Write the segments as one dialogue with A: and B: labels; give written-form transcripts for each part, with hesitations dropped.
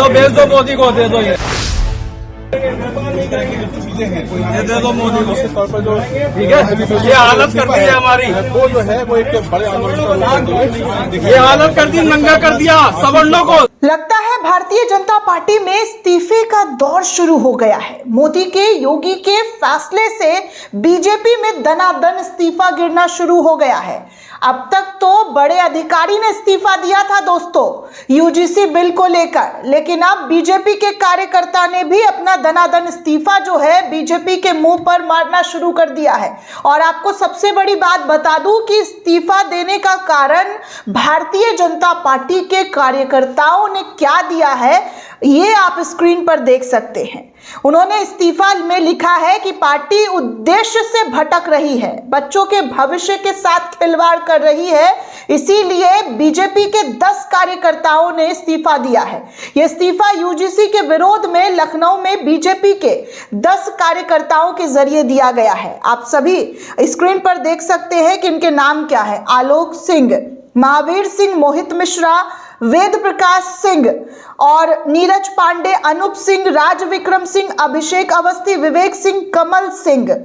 A: दो, भेज दो मोदी को, दे दो ये दे दो मोदी को। ठीक है, ये हालत कर दी है हमारी,
B: वो जो है वो एक बड़े आंदोलन,
A: ये हालत कर दी, नंगा कर दिया सवर्णों को।
C: लगता है भारतीय जनता पार्टी में इस्तीफे का दौर शुरू हो गया है। मोदी के, योगी के फैसले से बीजेपी में दनादन इस्तीफा गिरना शुरू हो गया है। अब तक तो बड़े अधिकारी ने इस्तीफा दिया था दोस्तों यूजीसी बिल को लेकर, लेकिन अब बीजेपी के कार्यकर्ता ने भी अपना दनादन इस्तीफा जो है बीजेपी के मुंह पर मारना शुरू कर दिया है। और आपको सबसे बड़ी बात बता दूं कि इस्तीफा देने का कारण भारतीय जनता पार्टी के कार्यकर्ताओं ने क्या दिया है, ये आप स्क्रीन पर देख सकते हैं। उन्होंने इस्तीफा में लिखा है कि पार्टी उद्देश्य से भटक रही है, बच्चों के भविष्य के साथ खिलवाड़ कर रही है, इसीलिए बीजेपी के 10 कार्यकर्ताओं ने इस्तीफा दिया है। यह इस्तीफा यूजीसी के विरोध में लखनऊ में बीजेपी के 10 कार्यकर्ताओं के जरिए दिया गया है। आप सभी स्क्रीन पर देख सकते हैं कि इनके नाम क्या है। आलोक सिंह, महावीर सिंह, मोहित मिश्रा, वेद प्रकाश सिंह और नीरज पांडे, अनूप सिंह, राज विक्रम सिंह, अभिषेक अवस्थी, विवेक सिंह, कमल सिंह,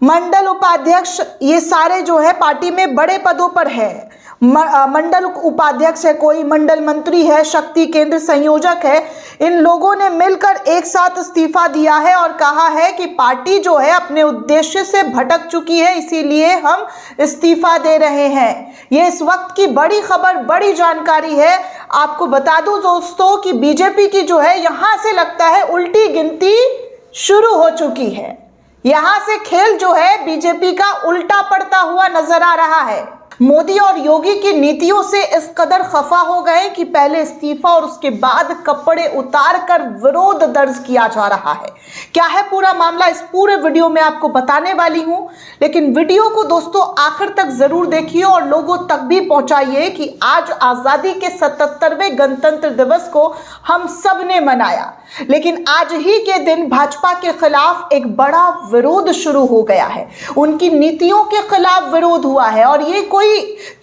C: मंडल उपाध्यक्ष, ये सारे जो है पार्टी में बड़े पदों पर है। मंडल उपाध्यक्ष है, कोई मंडल मंत्री है, शक्ति केंद्र संयोजक है। इन लोगों ने मिलकर एक साथ इस्तीफा दिया है और कहा है कि पार्टी जो है अपने उद्देश्य से भटक चुकी है, इसीलिए हम इस्तीफा दे रहे हैं। ये इस वक्त की बड़ी खबर, बड़ी जानकारी है। आपको बता दूं दोस्तों कि बीजेपी की जो है यहां से लगता है उल्टी गिनती शुरू हो चुकी है। यहां से खेल जो है बीजेपी का उल्टा पड़ता हुआ नजर आ रहा है। मोदी और योगी की नीतियों से इस कदर खफा हो गए कि पहले इस्तीफा और उसके बाद कपड़े उतार कर विरोध दर्ज किया जा रहा है। क्या है पूरा मामला, इस पूरे वीडियो में आपको बताने वाली हूं, लेकिन वीडियो को दोस्तों आखिर तक जरूर देखिए और लोगों तक भी पहुंचाइए कि आज आजादी के 77वें गणतंत्र दिवस को हम सब ने मनाया, लेकिन आज ही के दिन भाजपा के खिलाफ एक बड़ा विरोध शुरू हो गया है। उनकी नीतियों के खिलाफ विरोध हुआ है और ये कोई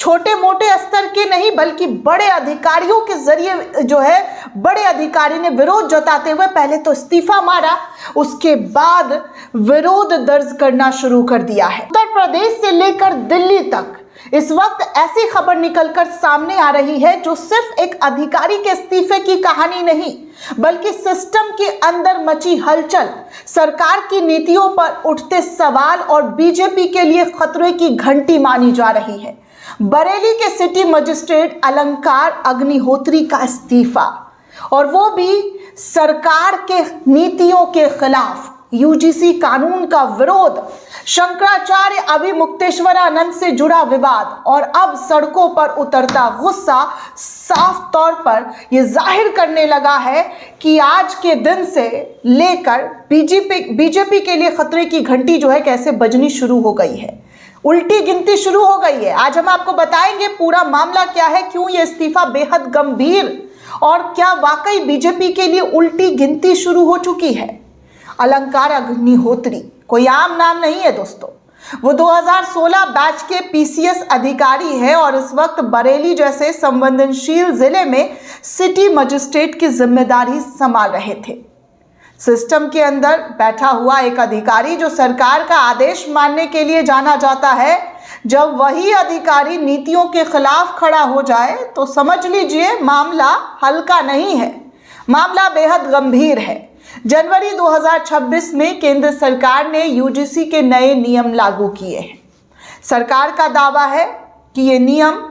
C: छोटे मोटे स्तर के नहीं बल्कि बड़े अधिकारियों के जरिए जो है बड़े अधिकारी ने विरोध जताते हुए पहले तो इस्तीफा मारा, उसके बाद विरोध दर्ज करना शुरू कर दिया है। उत्तर प्रदेश से लेकर दिल्ली तक इस वक्त ऐसी खबर निकलकर सामने आ रही है जो सिर्फ एक अधिकारी के इस्तीफे की कहानी नहीं बल्कि सिस्टम के अंदर मची हलचल, सरकार की नीतियों पर उठते सवाल और बीजेपी के लिए खतरे की घंटी मानी जा रही है। बरेली के सिटी मजिस्ट्रेट अलंकार अग्निहोत्री का इस्तीफा, और वो भी सरकार के नीतियों के खिलाफ, यूजीसी कानून का विरोध, शंकराचार्य अभिमुक्तेश्वरानंद से जुड़ा विवाद और अब सड़कों पर उतरता गुस्सा साफ तौर पर यह जाहिर करने लगा है कि आज के दिन से लेकर बीजेपी के लिए खतरे की घंटी जो है कैसे बजनी शुरू हो गई है, उल्टी गिनती शुरू हो गई है। आज हम आपको बताएंगे पूरा मामला क्या है, क्यों यह इस्तीफा बेहद गंभीर और क्या वाकई बीजेपी के लिए उल्टी गिनती शुरू हो चुकी है। अलंकार अग्निहोत्री कोई आम नाम नहीं है दोस्तों, वो 2016 बैच के पीसीएस अधिकारी है और इस वक्त बरेली जैसे संवेदनशील जिले में सिटी मजिस्ट्रेट की जिम्मेदारी संभाल रहे थे। सिस्टम के अंदर बैठा हुआ एक अधिकारी जो सरकार का आदेश मानने के लिए जाना जाता है, जब वही अधिकारी नीतियों के खिलाफ खड़ा हो जाए तो समझ लीजिए मामला हल्का नहीं है, मामला बेहद गंभीर है। जनवरी 2026 में केंद्र सरकार ने यूजीसी के नए नियम लागू किए हैं। सरकार का दावा है कि ये नियम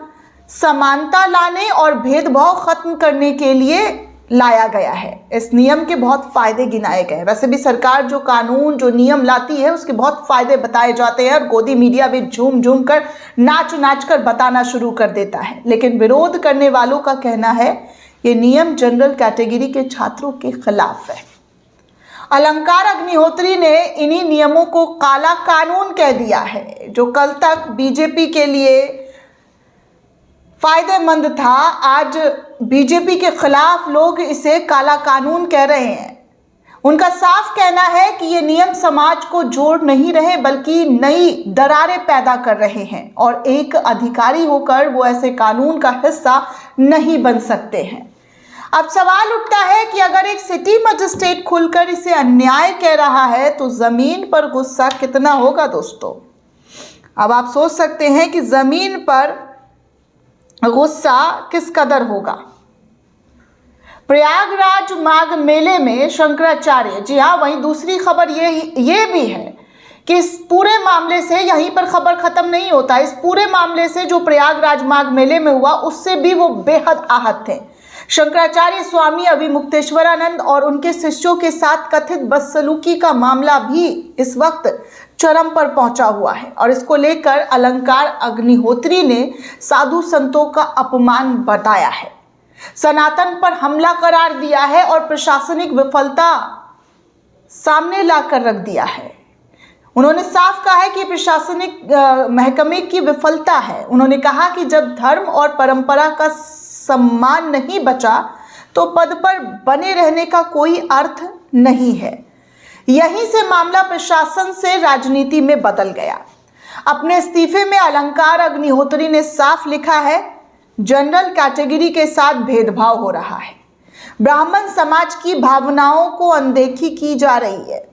C: समानता लाने और भेदभाव खत्म करने के लिए लाया गया है। इस नियम के बहुत फायदे गिनाए गए। वैसे भी सरकार जो कानून, जो नियम लाती है उसके बहुत फायदे बताए जाते हैं और गोदी मीडिया भी झूम झूम कर, नाच नाच कर बताना शुरू कर देता है, लेकिन विरोध करने वालों का कहना है ये नियम जनरल कैटेगरी के छात्रों के खिलाफ है। अलंकार अग्निहोत्री ने इन्हीं नियमों को काला कानून कह दिया है, जो कल तक बीजेपी के लिए फायदेमंद था, आज बीजेपी के खिलाफ लोग इसे काला कानून कह रहे हैं। उनका साफ कहना है कि ये नियम समाज को जोड़ नहीं रहे बल्कि नई दरारें पैदा कर रहे हैं और एक अधिकारी होकर वो ऐसे कानून का हिस्सा नहीं बन सकते हैं। अब सवाल उठता है कि अगर एक सिटी मजिस्ट्रेट खुलकर इसे अन्याय कह रहा है तो जमीन पर गुस्सा कितना होगा दोस्तों। अब आप सोच सकते हैं कि जमीन पर गुस्सा किस कदर होगा। प्रयागराज माघ मेले में शंकराचार्य, जी हाँ, वहीं दूसरी खबर ये भी है कि इस पूरे मामले से यहीं पर खबर खत्म नहीं होता। इस पूरे मामले से जो प्रयागराज माघ मेले में हुआ उससे भी वो बेहद आहत थे। शंकराचार्य स्वामी अभिमुक्तेश्वरानंद और उनके शिष्यों के साथ कथित बदसलूकी का मामला भी इस वक्त चरम पर पहुंचा हुआ है और इसको लेकर अलंकार अग्निहोत्री ने साधु संतों का अपमान बताया है, सनातन पर हमला करार दिया है और प्रशासनिक विफलता सामने लाकर रख दिया है। उन्होंने साफ कहा है कि प्रशासनिक महकमे की विफलता है। उन्होंने कहा कि जब धर्म और परंपरा का सम्मान नहीं बचा तो पद पर बने रहने का कोई अर्थ नहीं है। यहीं से मामला प्रशासन से राजनीति में बदल गया। अपने इस्तीफे में अलंकार अग्निहोत्री ने साफ लिखा है, जनरल कैटेगरी के साथ भेदभाव हो रहा है, ब्राह्मण समाज की भावनाओं को अनदेखी की जा रही है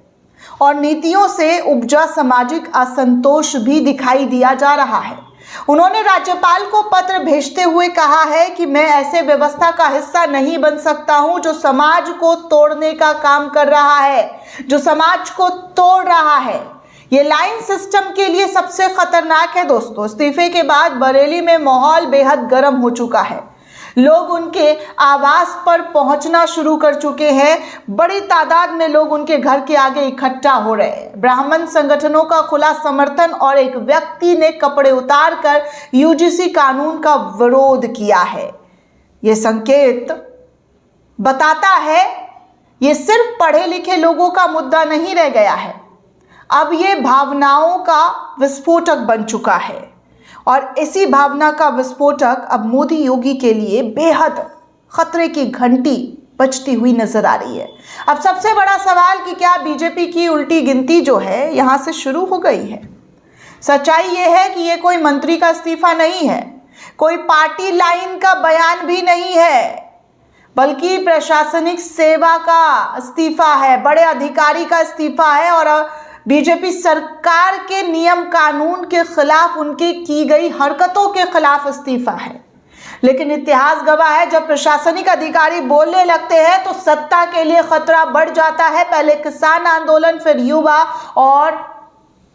C: और नीतियों से उपजा सामाजिक असंतोष भी दिखाई दिया जा रहा है। उन्होंने राज्यपाल को पत्र भेजते हुए कहा है कि मैं ऐसे व्यवस्था का हिस्सा नहीं बन सकता हूं जो समाज को तोड़ने का काम कर रहा है, जो समाज को तोड़ रहा है। ये लाइन सिस्टम के लिए सबसे खतरनाक है दोस्तों। इस्तीफे के बाद बरेली में माहौल बेहद गर्म हो चुका है। लोग उनके आवास पर पहुंचना शुरू कर चुके हैं। बड़ी तादाद में लोग उनके घर के आगे इकट्ठा हो रहे हैं। ब्राह्मण संगठनों का खुला समर्थन और एक व्यक्ति ने कपड़े उतारकर यूजीसी कानून का विरोध किया है। ये संकेत बताता है ये सिर्फ पढ़े लिखे लोगों का मुद्दा नहीं रह गया है, अब ये भावनाओं का विस्फोटक बन चुका है और इसी भावना का विस्फोटक अब मोदी योगी के लिए बेहद खतरे की घंटी बजती हुई नजर आ रही है। अब सबसे बड़ा सवाल कि क्या बीजेपी की उल्टी गिनती जो है यहां से शुरू हो गई है। सच्चाई यह है कि ये कोई मंत्री का इस्तीफा नहीं है, कोई पार्टी लाइन का बयान भी नहीं है, बल्कि प्रशासनिक सेवा का इस्तीफा है, बड़े अधिकारी का इस्तीफा है और बीजेपी सरकार के नियम कानून के खिलाफ, उनकी की गई हरकतों के खिलाफ इस्तीफा है। लेकिन इतिहास गवाह है, जब प्रशासनिक अधिकारी बोलने लगते हैं तो सत्ता के लिए खतरा बढ़ जाता है। पहले किसान आंदोलन, फिर युवा और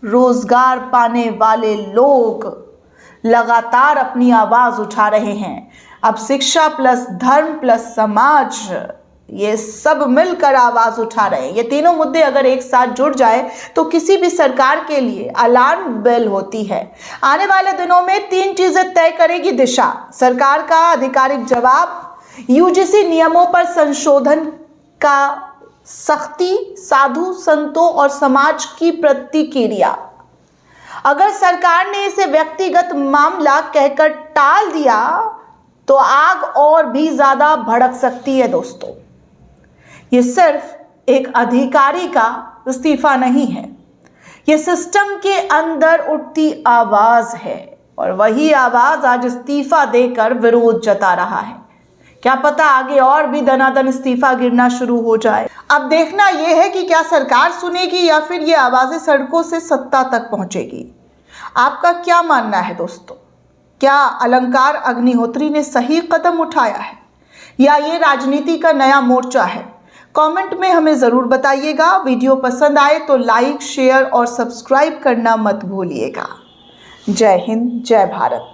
C: रोजगार पाने वाले लोग लगातार अपनी आवाज उठा रहे हैं। अब शिक्षा प्लस धर्म प्लस समाज, ये सब मिलकर आवाज उठा रहे हैं। ये तीनों मुद्दे अगर एक साथ जुड़ जाए तो किसी भी सरकार के लिए अलार्म बेल होती है। आने वाले दिनों में तीन चीजें तय करेगी दिशा: सरकार का आधिकारिक जवाब, यूजीसी नियमों पर संशोधन का सख्ती, साधु संतों और समाज की प्रतिक्रिया। अगर सरकार ने इसे व्यक्तिगत मामला कहकर टाल दिया तो आग और भी ज्यादा भड़क सकती है दोस्तों। ये सिर्फ एक अधिकारी का इस्तीफा नहीं है, ये सिस्टम के अंदर उठती आवाज है और वही आवाज आज इस्तीफा देकर विरोध जता रहा है। क्या पता आगे और भी दनादन इस्तीफा गिरना शुरू हो जाए। अब देखना यह है कि क्या सरकार सुनेगी या फिर ये आवाजें सड़कों से सत्ता तक पहुंचेगी। आपका क्या मानना है दोस्तों? क्या अलंकार अग्निहोत्री ने सही कदम उठाया है या ये राजनीति का नया मोर्चा है? कमेंट में हमें ज़रूर बताइएगा। वीडियो पसंद आए तो लाइक, शेयर और सब्सक्राइब करना मत भूलिएगा। जय हिंद, जय भारत।